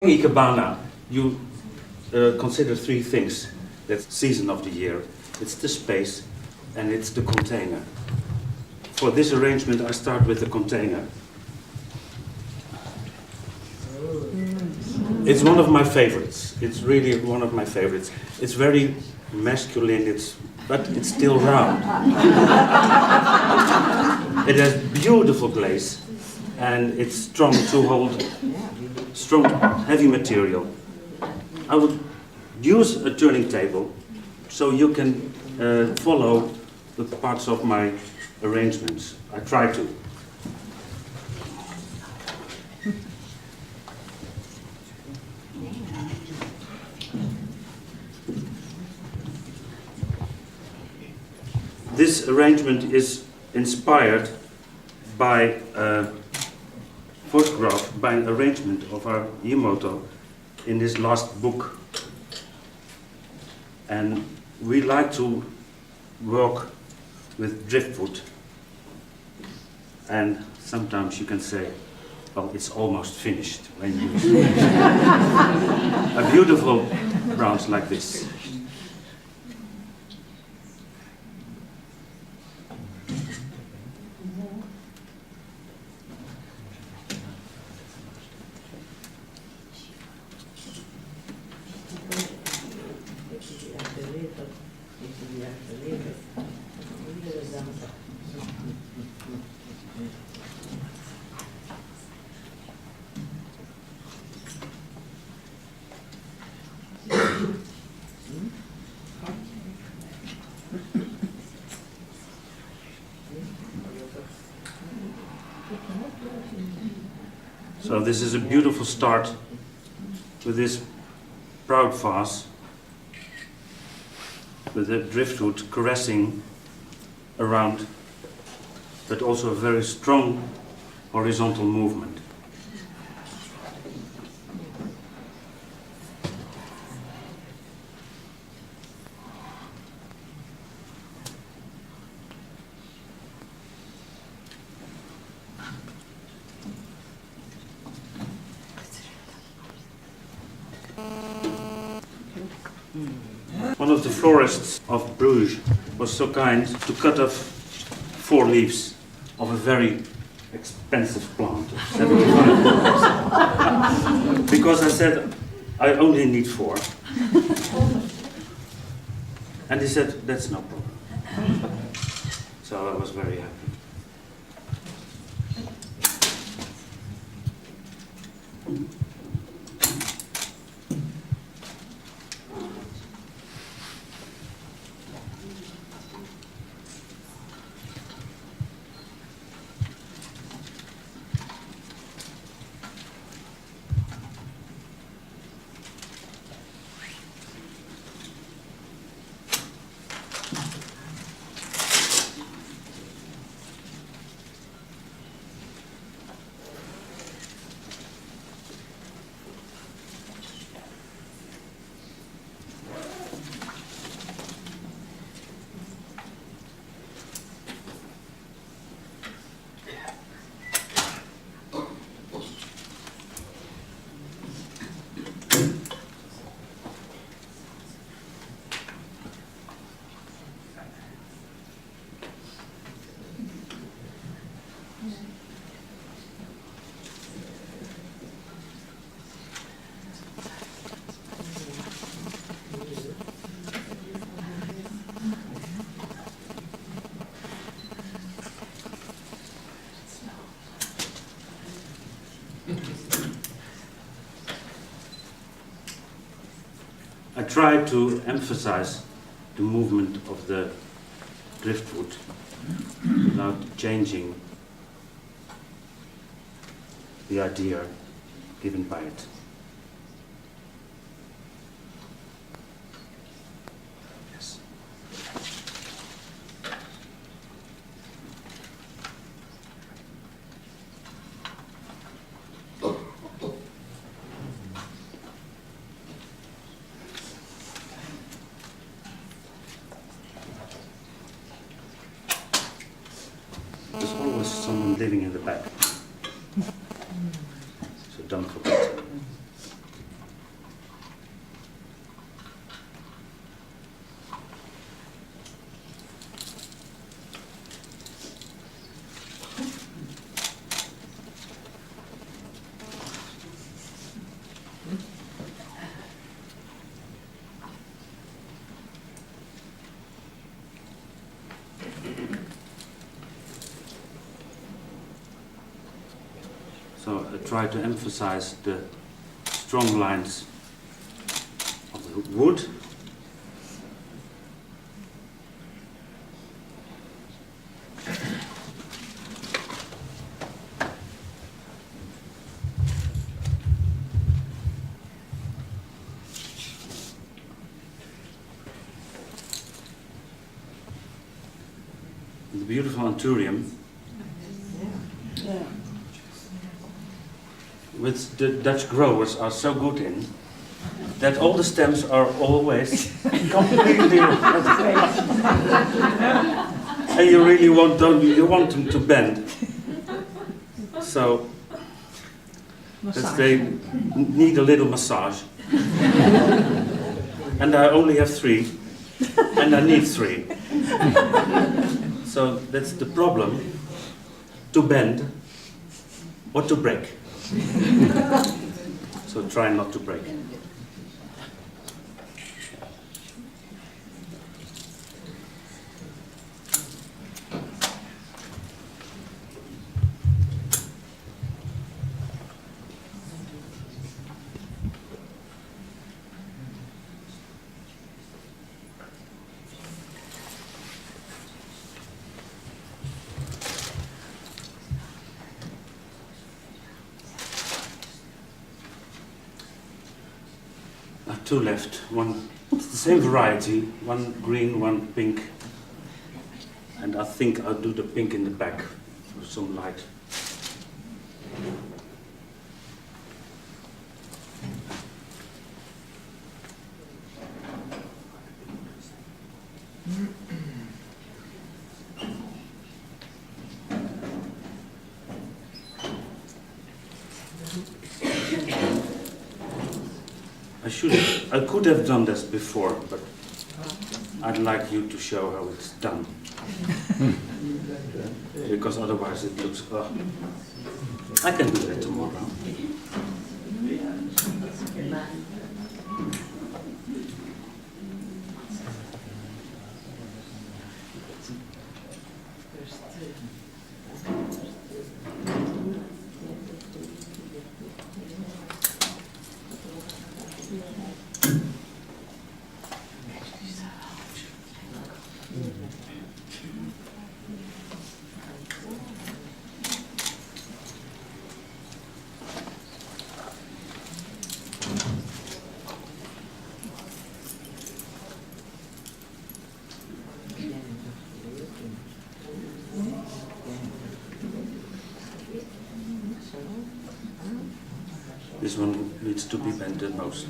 Ikebana, you consider three things. That's season of the year. It's the space and it's the container. For this arrangement, I start with the container. It's one of my favorites. It's really one of my favorites. It's very masculine, but it's still round. It has beautiful glaze and it's strong to hold strong, heavy material. I would use a turning table so you can follow the parts of my arrangements. I try to. This arrangement is inspired by a photograph, by an arrangement of our Yimoto in his last book. And we like to work with driftwood. And sometimes you can say, well, it's almost finished when you a beautiful bronze like this. So this is a beautiful start with this proud vase, with the driftwood caressing around, but also a very strong horizontal movement. One of the florists of Bruges was so kind to cut off 4 leaves of a very expensive plant of 75 euros. Because I said, I only need 4. And he said, that's no problem. So I was very happy. I try to emphasize the movement of the driftwood without changing the idea given by it. Yes. There's always someone living in the back. So don't forget. So I try to emphasize the strong lines of the wood. The beautiful anthurium, which the Dutch growers are so good in, that all the stems are always completely and you really want them to bend. So that they need a little massage. And I only have 3, and I need 3. So that's the problem, to bend or to break. So try not to break. Two left, one, it's the same variety, one green, one pink, and I think I'll do the pink in the back for some light. I could have done this before, but I'd like you to show how it's done. Because otherwise it looks, I can do that tomorrow. This one needs to be bent the most.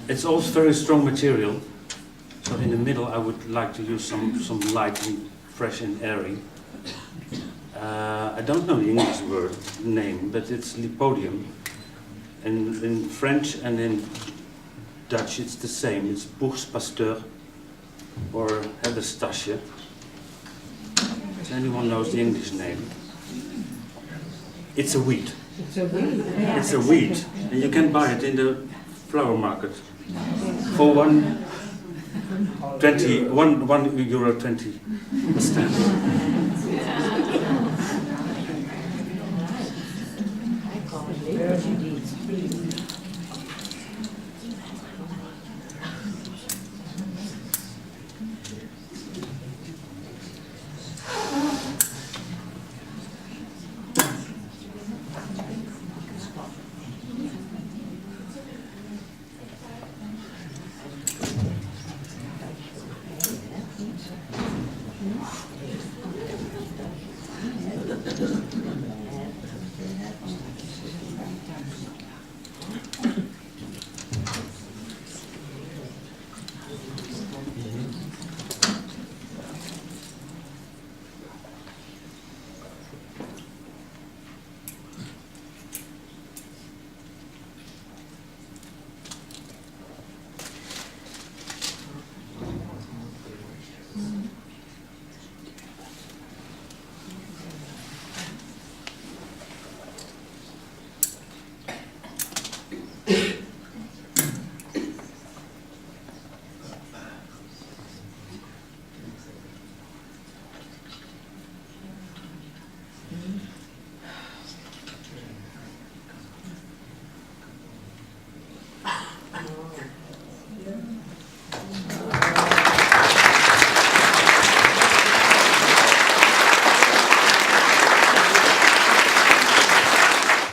It's also very strong material, so in the middle I would like to use some light and fresh and airy. I don't know the English name, but it's lypodium. And in French and in Dutch it's the same, it's Bourse Pasteur or Herderstasje. Does anyone knows the English name? It's a weed. It's a weed. Yeah. It's a weed, and you can buy it in the flower market for €1.20 a stand.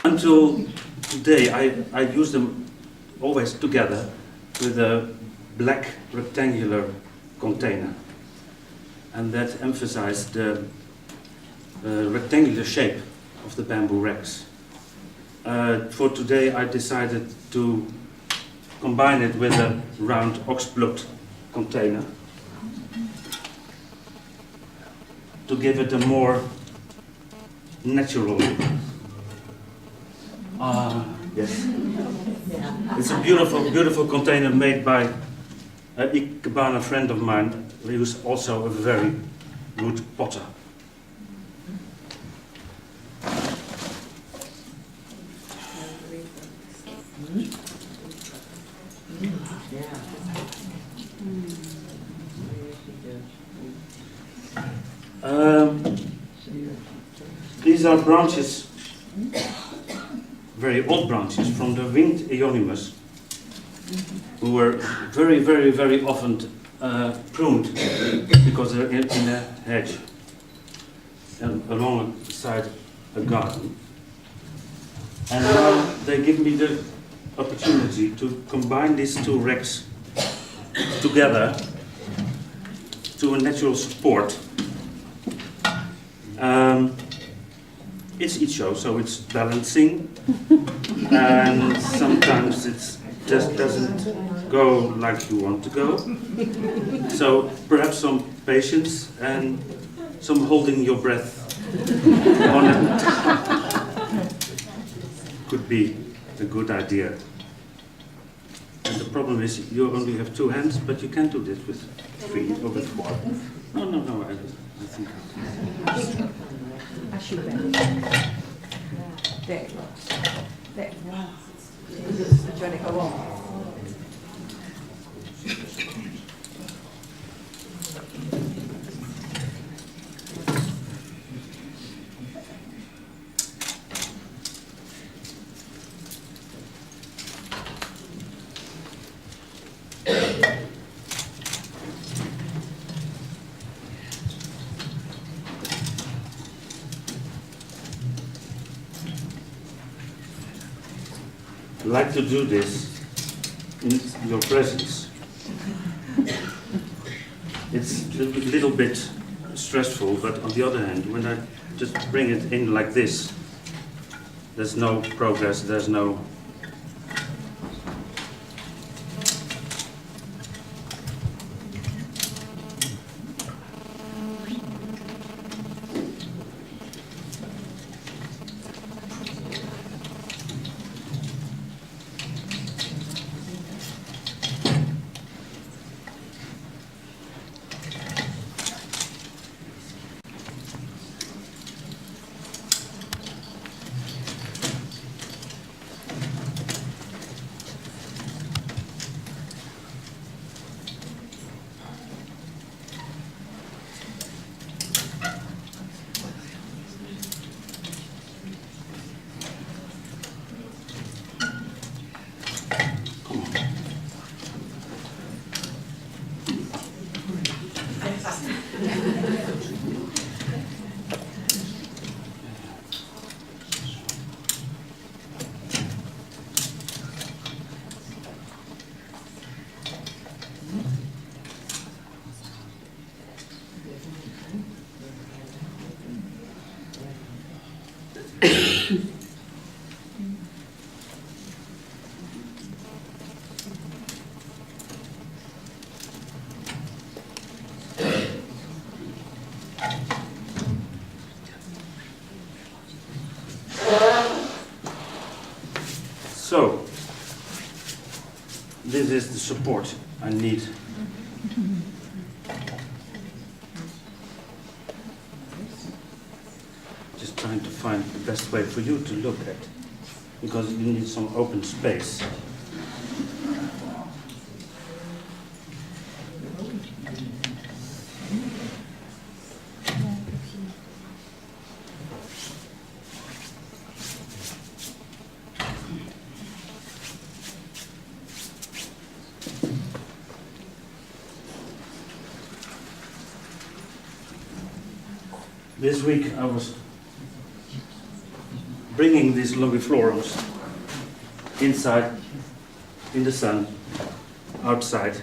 Until today, I use them always together with a black rectangular container. And that emphasized the rectangular shape of the bamboo racks. For today, I decided to combine it with a round oxblood container to give it a more natural look. Yes. It's a beautiful, beautiful container made by an Ikebana friend of mine, who's also a very good potter. These are branches, very old branches from the winged Eonimus, who were very, very, very often pruned because they're in a hedge and alongside a garden. And now they give me the opportunity to combine these two racks together to a natural support. It's Ichiyo, so it's balancing, and sometimes it just doesn't go like you want to go. So perhaps some patience and some holding your breath on it could be a good idea. And the problem is you only have two hands, but you can do this with three or with four. No, I think I should be. There it was. There it was. Trying to go on. I like to do this in your presence. It's a little bit stressful, but on the other hand, when I just bring it in like this, there's no progress, there's no... So, this is the support I need. Just trying to find the best way for you to look at, because you need some open space. This week I was bringing these longiflorums inside, in the sun, outside,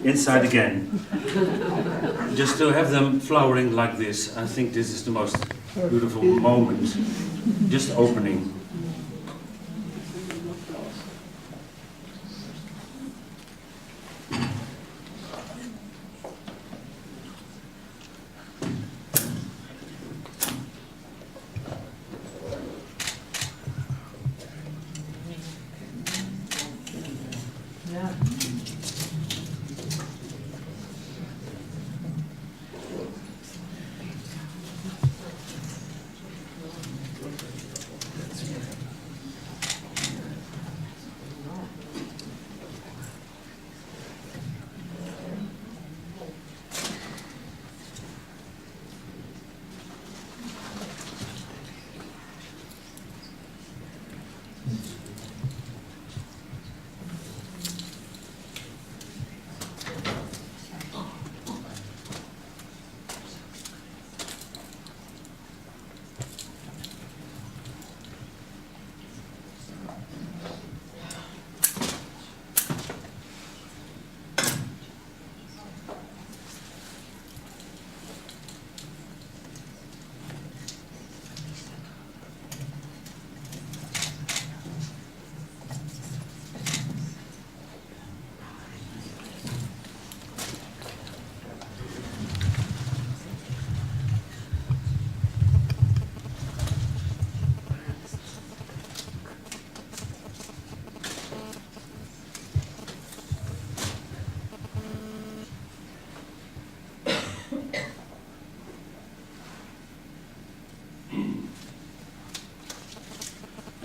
inside again, just to have them flowering like this. I think this is the most beautiful moment, just opening.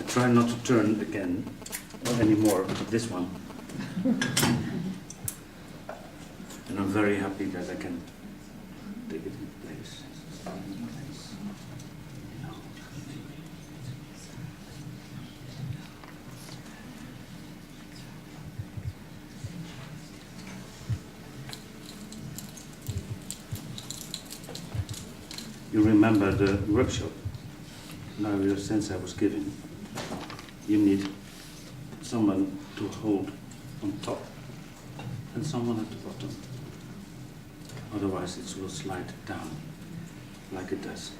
Try not to turn again, or anymore, this one. And I'm very happy that I can take it in place. You remember the workshop now your sensei was giving. You need someone to hold on top and someone at the bottom. Otherwise it will slide down like it does.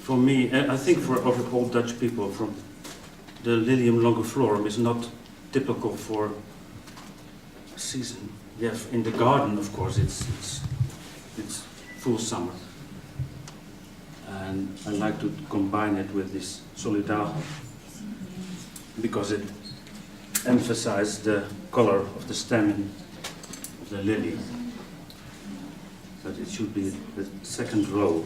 For me, I think for all Dutch people, from the Lilium longiflorum is not typical for a season. Yes, in the garden, of course, it's full summer, and I like to combine it with this solidar because it emphasizes the color of the stem of the lily. But it should be the second row.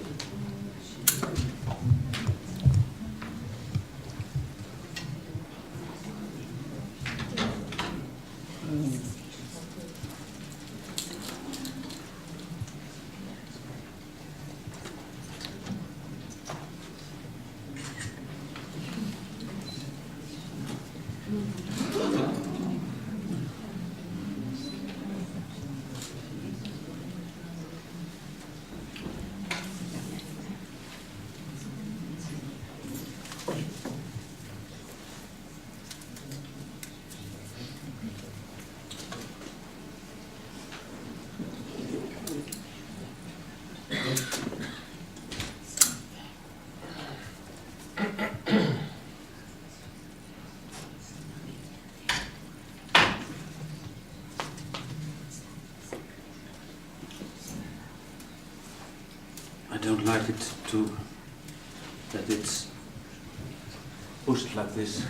I don't like it that it's pushed like this.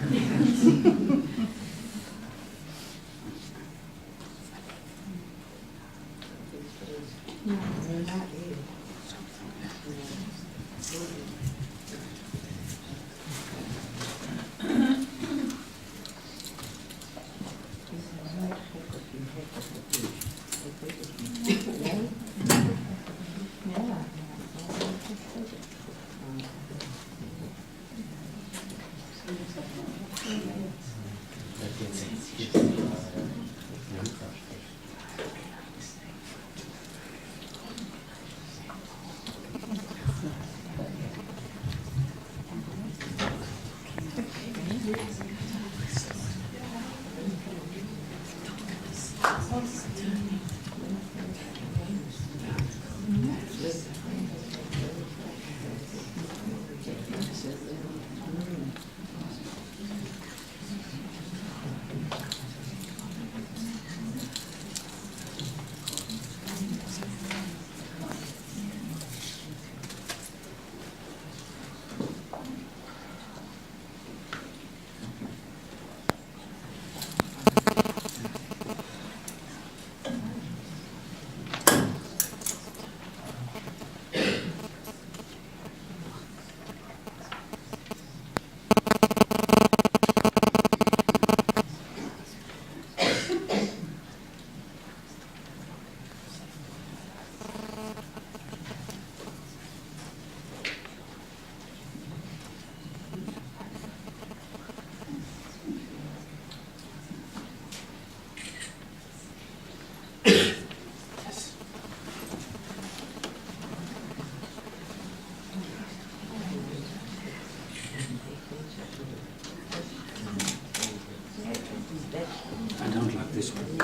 I don't like this one.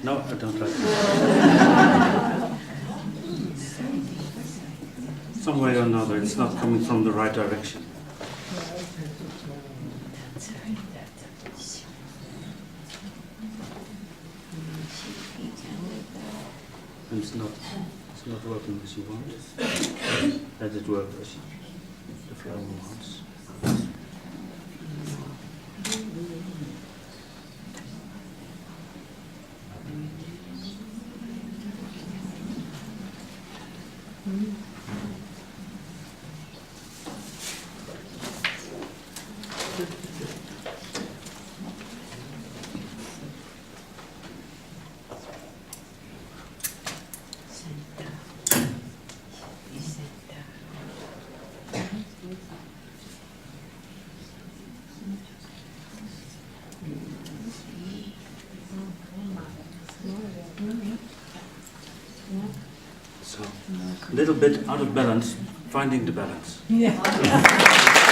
No, I don't like this one. Some way or another, it's not coming from the right direction. And it's not working as you want. Let it work as the flower wants. So, a little bit out of balance, finding the balance. Yeah.